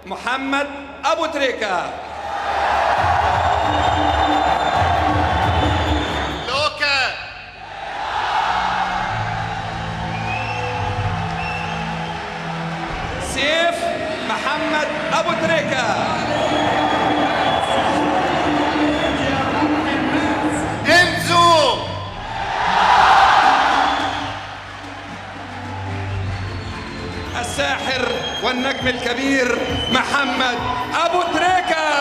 محمد أبو تريكة. لوكا. سيف محمد أبو تريكة. إنزو. الساحر والنجم الكبير محمد أبو تريكة.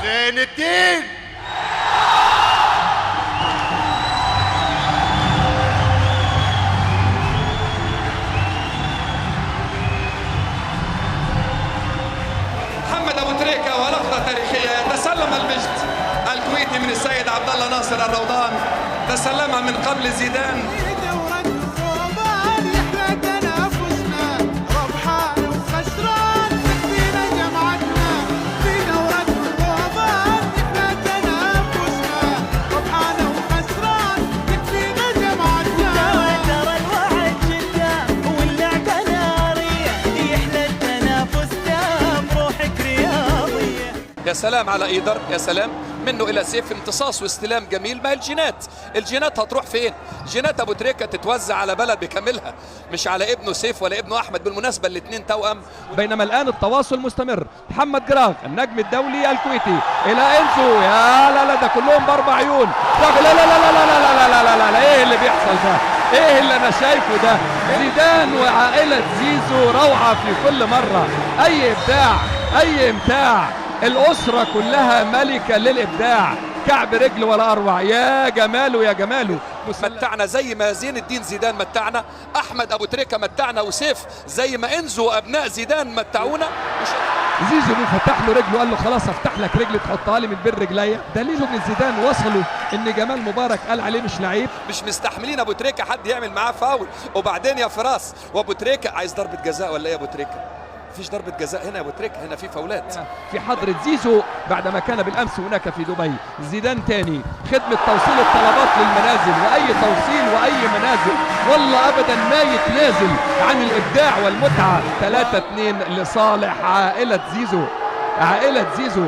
زين الدين. محمد أبو تريكة ولقطة تاريخية يتسلم المجد الكويتي من السيد عبد الله ناصر الروضان، تسلمها من قبل زيدان. يا سلام على ايدر، يا سلام منه الى سيف، امتصاص واستلام جميل. ما هي الجينات هتروح فين؟ جينات ابو تريكة تتوزع على بلد بكاملها، مش على ابنه سيف ولا ابنه احمد، بالمناسبه الاثنين توأم. بينما الان التواصل مستمر. محمد جراغ النجم الدولي الكويتي الى انزو، يا لا ده كلهم باربع عيون. لا لا لا لا لا لا لا لا لا لا، ايه اللي بيحصل ده؟ ايه اللي انا شايفه ده؟ زيدان وعائله زيزو روعه في كل مره. اي ابداع، اي امتاع. الأسرة كلها ملكة للإبداع، كعب رجل ولا أروع. يا جماله يا جماله. متعنا زي ما زين الدين زيدان متعنا، أحمد أبو تريكة متعنا، وسيف زي ما إنزو أبناء زيدان متعونا. زيزو فتح له رجله وقال له خلاص افتح لك رجلي تحطها لي من بين رجليا. دليله ان زيدان وصلوا ان جمال مبارك قال عليه مش لعيب. مش مستحملين ابو تريكة حد يعمل معاه فاول. وبعدين يا فراس، وابو تريكة عايز ضربة جزاء ولا ايه يا ابو تريكة؟ مفيش ضربة جزاء هنا يا ابو تريكة، هنا في فاولات في حضرة زيزو بعدما كان بالامس هناك في دبي. زيدان تاني خدمة توصيل الطلبات للمنازل، واي توصيل واي منازل والله ابدا ما يتنازل عن الابداع والمتعة. 3-2 لصالح عائلة زيزو. عائلة زيزو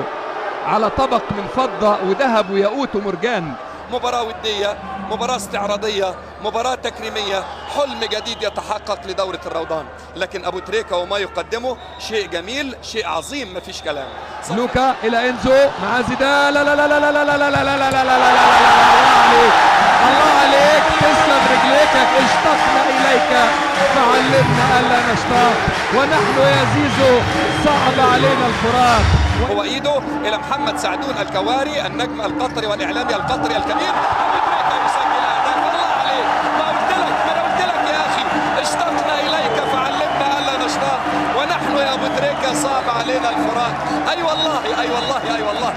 على طبق من فضة وذهب وياقوت ومرجان. مباراة ودية، مباراة استعراضية، مباراة تكريمية، حلم جديد يتحقق لدورة الروضان. لكن أبو تريكة وما يقدمه شيء جميل، شيء عظيم، ما فيش كلام. لوكا إلى إنزو مع زيدان. لا لا لا لا لا لا لا لا لا لا لا لا لا لا. الله عليك، الله عليك، تسلم رجليك. اشتقنا إليك فعلمنا ألا نشتاق، ونحن يا زيزو صعب علينا الفراق. هو ايده الى محمد سعدون الكواري النجم القطري والاعلامي القطري الكبير. ابو تريكة يسجل اهداف. الله عليك، ما قلت لك يا اخي، اشتقنا اليك فعلمنا الا نشتاق، ونحن يا ابو تريكة صعب علينا الفراق. اي والله اي والله اي والله.